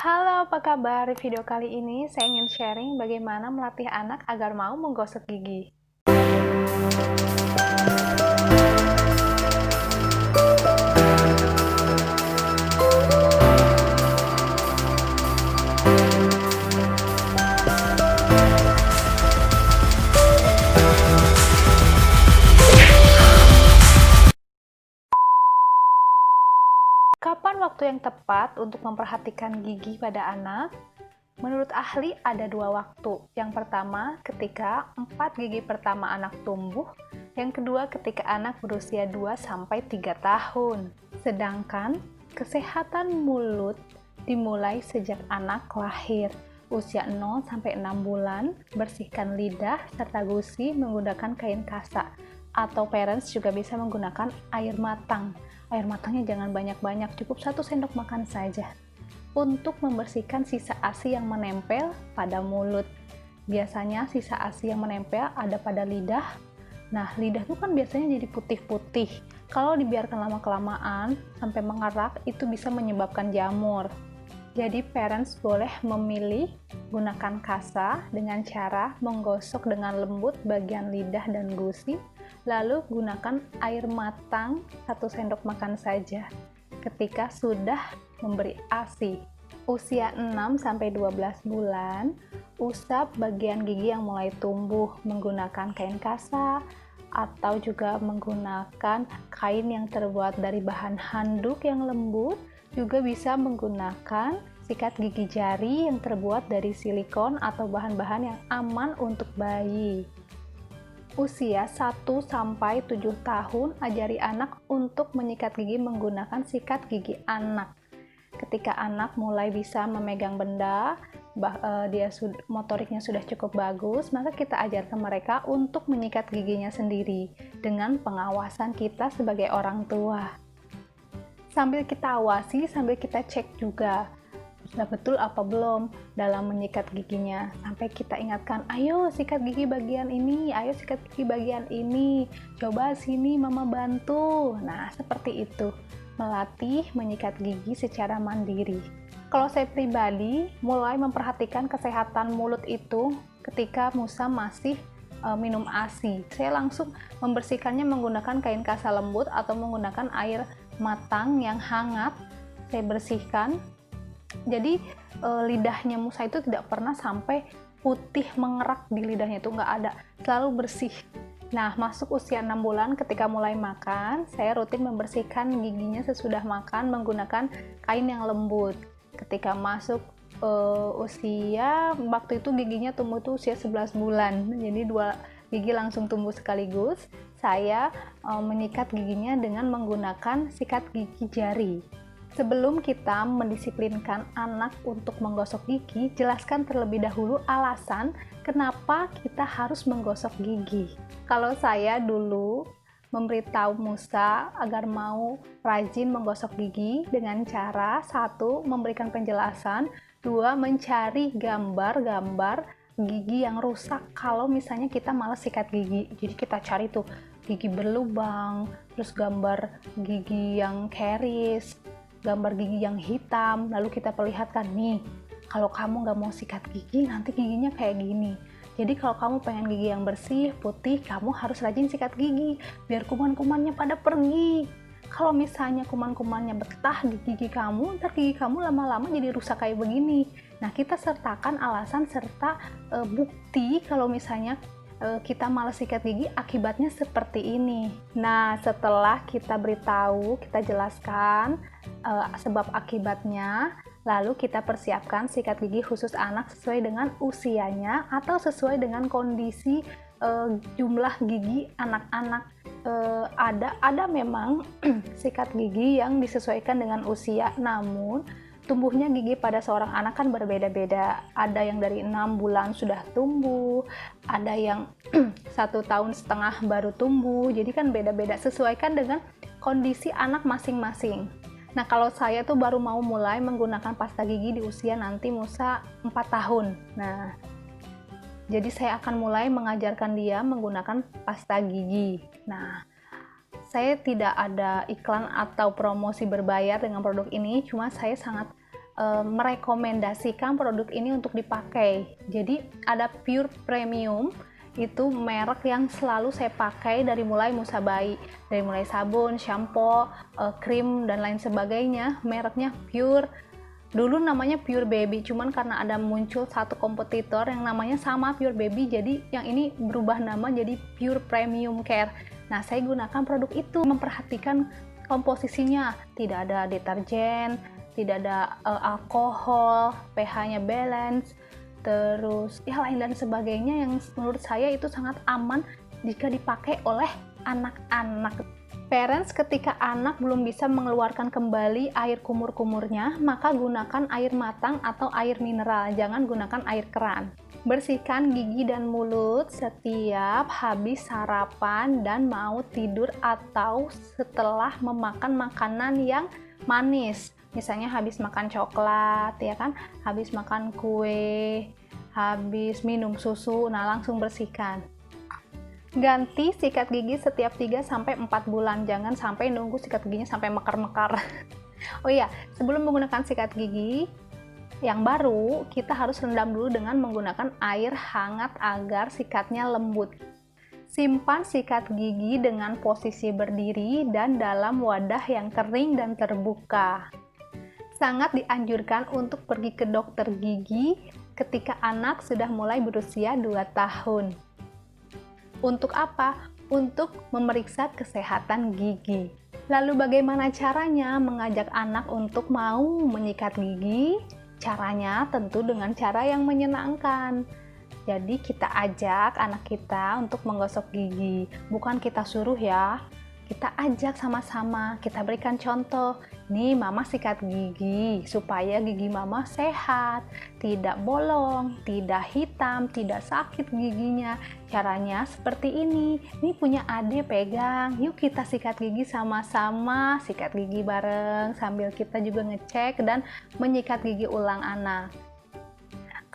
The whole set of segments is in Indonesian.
Halo, apa kabar? Video kali ini saya ingin sharing bagaimana melatih anak agar mau menggosok gigi. Kapan waktu yang tepat untuk memperhatikan gigi pada anak? Menurut ahli ada dua waktu. Yang pertama ketika 4 gigi pertama anak tumbuh, yang kedua ketika anak berusia 2-3 tahun. Sedangkan kesehatan mulut dimulai sejak anak lahir. Usia 0-6 bulan, bersihkan lidah serta gusi menggunakan kain kasa. Atau parents juga bisa menggunakan air matang. Air matangnya jangan banyak-banyak, cukup 1 sendok makan saja. Untuk membersihkan sisa ASI yang menempel pada mulut. Biasanya sisa ASI yang menempel ada pada lidah. Nah, lidah itu kan biasanya jadi putih-putih. Kalau dibiarkan lama-kelamaan sampai mengerak, itu bisa menyebabkan jamur. Jadi parents boleh memilih gunakan kasa dengan cara menggosok dengan lembut bagian lidah dan gusi, lalu gunakan air matang 1 sendok makan saja ketika sudah memberi ASI. Usia 6-12 bulan, usap bagian gigi yang mulai tumbuh menggunakan kain kasa atau juga menggunakan kain yang terbuat dari bahan handuk yang lembut. Juga bisa menggunakan sikat gigi jari yang terbuat dari silikon atau bahan-bahan yang aman untuk bayi. Usia 1-7 tahun, ajari anak untuk menyikat gigi menggunakan sikat gigi anak. Ketika anak mulai bisa memegang benda, motoriknya sudah cukup bagus, maka kita ajarkan mereka untuk menyikat giginya sendiri dengan pengawasan kita sebagai orang tua. Sambil kita awasi, sambil kita cek juga sudah betul apa belum dalam menyikat giginya, sampai kita ingatkan, ayo sikat gigi bagian ini, ayo sikat gigi bagian ini, coba sini mama bantu. Nah, seperti itu, melatih menyikat gigi secara mandiri. Kalau saya pribadi mulai memperhatikan kesehatan mulut itu ketika Musa masih minum ASI. Saya langsung membersihkannya menggunakan kain kasa lembut atau menggunakan air matang yang hangat. Saya bersihkan. Jadi lidahnya Musa itu tidak pernah sampai putih mengerak di lidahnya, itu nggak ada, selalu bersih. Nah, masuk usia 6 bulan ketika mulai makan, saya rutin membersihkan giginya sesudah makan menggunakan kain yang lembut. Ketika masuk usia, waktu itu giginya tumbuh tuh usia 11 bulan, jadi 2 gigi langsung tumbuh sekaligus. Saya menyikat giginya dengan menggunakan sikat gigi jari. Sebelum kita mendisiplinkan anak untuk menggosok gigi, jelaskan terlebih dahulu alasan kenapa kita harus menggosok gigi. Kalau saya dulu memberitahu Musa agar mau rajin menggosok gigi dengan cara 1. Memberikan penjelasan, 2. Mencari gambar-gambar gigi yang rusak kalau misalnya kita malas sikat gigi. Jadi kita cari tuh gigi berlubang, terus gambar gigi yang keris, gambar gigi yang hitam, lalu kita perlihatkan nih, kalau kamu nggak mau sikat gigi nanti giginya kayak gini. Jadi kalau kamu pengen gigi yang bersih, putih, kamu harus rajin sikat gigi biar kuman-kumannya pada pergi. Kalau misalnya kuman-kumannya betah di gigi kamu, ntar gigi kamu lama-lama jadi rusak kayak begini. Nah, kita sertakan alasan serta bukti kalau misalnya kita malas sikat gigi akibatnya seperti ini. Nah, setelah kita beritahu, kita jelaskan sebab akibatnya, lalu kita persiapkan sikat gigi khusus anak sesuai dengan usianya atau sesuai dengan kondisi jumlah gigi anak-anak. Ada memang sikat gigi yang disesuaikan dengan usia, namun tumbuhnya gigi pada seorang anak kan berbeda-beda. Ada yang dari 6 bulan sudah tumbuh, ada yang 1,5 tahun baru tumbuh. Jadi kan beda-beda, sesuaikan dengan kondisi anak masing-masing. Nah, kalau saya tuh baru mau mulai menggunakan pasta gigi di usia nanti Musa 4 tahun. Nah, jadi saya akan mulai mengajarkan dia menggunakan pasta gigi. Nah, saya tidak ada iklan atau promosi berbayar dengan produk ini, cuma saya sangat merekomendasikan produk ini untuk dipakai. Jadi ada Pure Premium, itu merek yang selalu saya pakai dari mulai Musa Bayi, dari mulai sabun, shampoo, krim dan lain sebagainya. Mereknya Pure. Dulu namanya Pure Baby, cuman karena ada muncul satu kompetitor yang namanya sama Pure Baby, jadi yang ini berubah nama jadi Pure Premium Care. Nah, saya gunakan produk itu, memperhatikan komposisinya, tidak ada deterjen, tidak ada alkohol, pH-nya balance, terus ya lain dan sebagainya yang menurut saya itu sangat aman jika dipakai oleh anak-anak. Parents, ketika anak belum bisa mengeluarkan kembali air kumur-kumurnya, maka gunakan air matang atau air mineral, jangan gunakan air keran. Bersihkan gigi dan mulut setiap habis sarapan dan mau tidur atau setelah memakan makanan yang manis. Misalnya habis makan coklat, ya kan? Habis makan kue, habis minum susu, nah langsung bersihkan. Ganti sikat gigi setiap 3-4 bulan, jangan sampai nunggu sikat giginya sampai mekar-mekar. Oh iya, sebelum menggunakan sikat gigi yang baru, kita harus rendam dulu dengan menggunakan air hangat agar sikatnya lembut. Simpan sikat gigi dengan posisi berdiri dan dalam wadah yang kering dan terbuka. Sangat dianjurkan untuk pergi ke dokter gigi ketika anak sudah mulai berusia 2 tahun. Untuk apa? Untuk memeriksa kesehatan gigi. Lalu bagaimana caranya mengajak anak untuk mau menyikat gigi? Caranya tentu dengan cara yang menyenangkan. Jadi kita ajak anak kita untuk menggosok gigi. Bukan kita suruh ya. Kita ajak sama-sama, kita berikan contoh. Nih mama sikat gigi supaya gigi mama sehat, tidak bolong, tidak hitam, tidak sakit giginya. Caranya seperti ini. Nih punya adik pegang, yuk kita sikat gigi sama-sama, sikat gigi bareng sambil kita juga ngecek dan menyikat gigi ulang anak.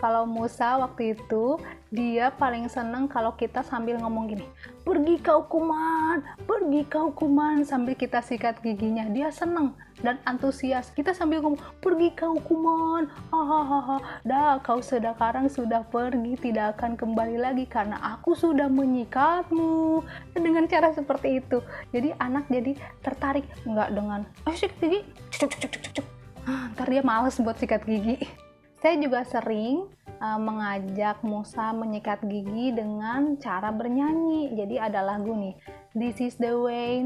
Kalau Musa waktu itu, dia paling seneng kalau kita sambil ngomong gini, pergi kau kuman, pergi kau kuman, sambil kita sikat giginya. Dia seneng dan antusias. Kita sambil ngomong, pergi kau kuman, hahaha, dah kau sekarang sudah pergi, tidak akan kembali lagi karena aku sudah menyikatmu. Dan dengan cara seperti itu, jadi anak jadi tertarik, nggak dengan, ayo sikat gigi, cuk. Ntar dia males buat sikat gigi. Saya juga sering mengajak Musa menyikat gigi dengan cara bernyanyi. Jadi ada lagu nih, This is the way,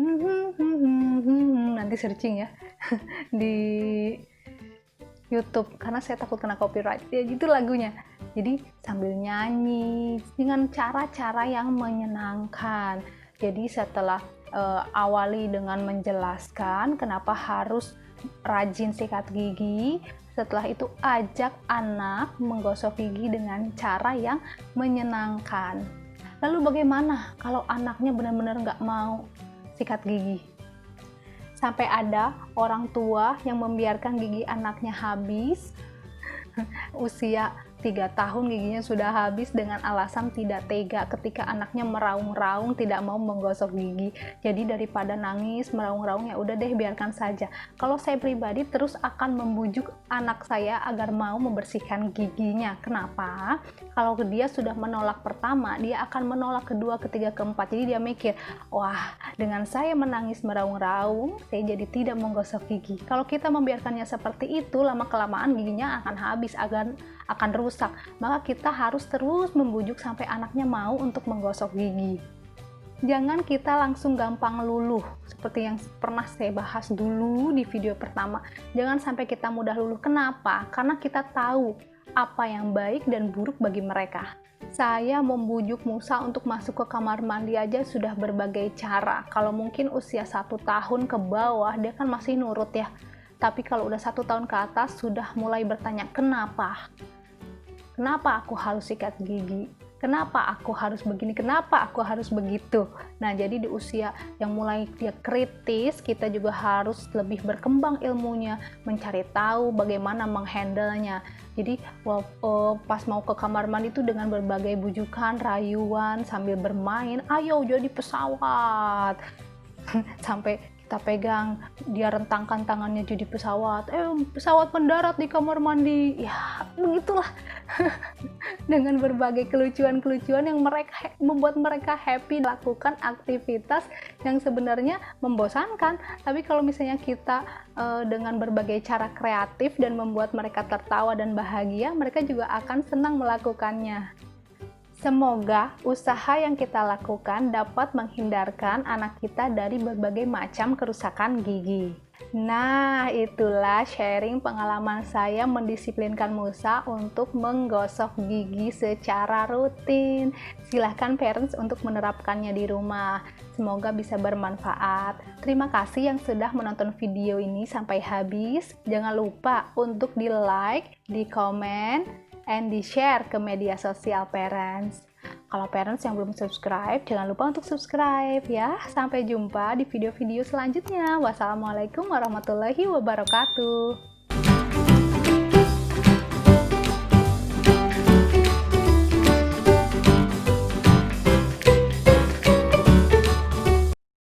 nanti searching ya di YouTube karena saya takut kena copyright. Ya gitu lagunya. Jadi sambil nyanyi dengan cara-cara yang menyenangkan. Jadi setelah awali dengan menjelaskan kenapa harus rajin sikat gigi, setelah itu ajak anak menggosok gigi dengan cara yang menyenangkan. Lalu bagaimana kalau anaknya benar-benar nggak mau sikat gigi? Sampai ada orang tua yang membiarkan gigi anaknya habis, usia 3 tahun giginya sudah habis dengan alasan tidak tega ketika anaknya meraung-raung tidak mau menggosok gigi. Jadi daripada nangis meraung-raung, ya udah deh biarkan saja. Kalau saya pribadi terus akan membujuk anak saya agar mau membersihkan giginya. Kenapa? Kalau dia sudah menolak pertama, dia akan menolak kedua, ketiga, keempat. Jadi dia mikir, wah dengan saya menangis meraung-raung, saya jadi tidak menggosok gigi. Kalau kita membiarkannya seperti itu, lama-kelamaan giginya akan habis, akan rusak. Maka kita harus terus membujuk sampai anaknya mau untuk menggosok gigi. Jangan kita langsung gampang luluh seperti yang pernah saya bahas dulu di video pertama. Jangan sampai kita mudah luluh. Kenapa? Karena kita tahu apa yang baik dan buruk bagi mereka. Saya membujuk Musa untuk masuk ke kamar mandi aja sudah berbagai cara. Kalau mungkin usia 1 tahun ke bawah dia kan masih nurut ya. Tapi kalau udah 1 tahun ke atas sudah mulai bertanya, kenapa? Kenapa aku harus sikat gigi? Kenapa aku harus begini? Kenapa aku harus begitu? Nah, jadi di usia yang mulai dia kritis, kita juga harus lebih berkembang ilmunya, mencari tahu bagaimana menghandle-nya. Jadi, pas mau ke kamar mandi itu dengan berbagai bujukan, rayuan, sambil bermain, ayo jadi pesawat. Sampai kita kita pegang, dia rentangkan tangannya jadi pesawat, pesawat mendarat di kamar mandi, ya begitulah. Dengan berbagai kelucuan-kelucuan yang membuat mereka happy lakukan aktivitas yang sebenarnya membosankan. Tapi kalau misalnya kita dengan berbagai cara kreatif dan membuat mereka tertawa dan bahagia, mereka juga akan senang melakukannya. Semoga usaha yang kita lakukan dapat menghindarkan anak kita dari berbagai macam kerusakan gigi. Nah, itulah sharing pengalaman saya mendisiplinkan Musa untuk menggosok gigi secara rutin. Silahkan parents untuk menerapkannya di rumah. Semoga bisa bermanfaat. Terima kasih yang sudah menonton video ini sampai habis. Jangan lupa untuk di-like, di-comment, and di-share ke media sosial parents. Kalau parents yang belum subscribe, jangan lupa untuk subscribe ya. Sampai jumpa di video-video selanjutnya. Wassalamualaikum warahmatullahi wabarakatuh.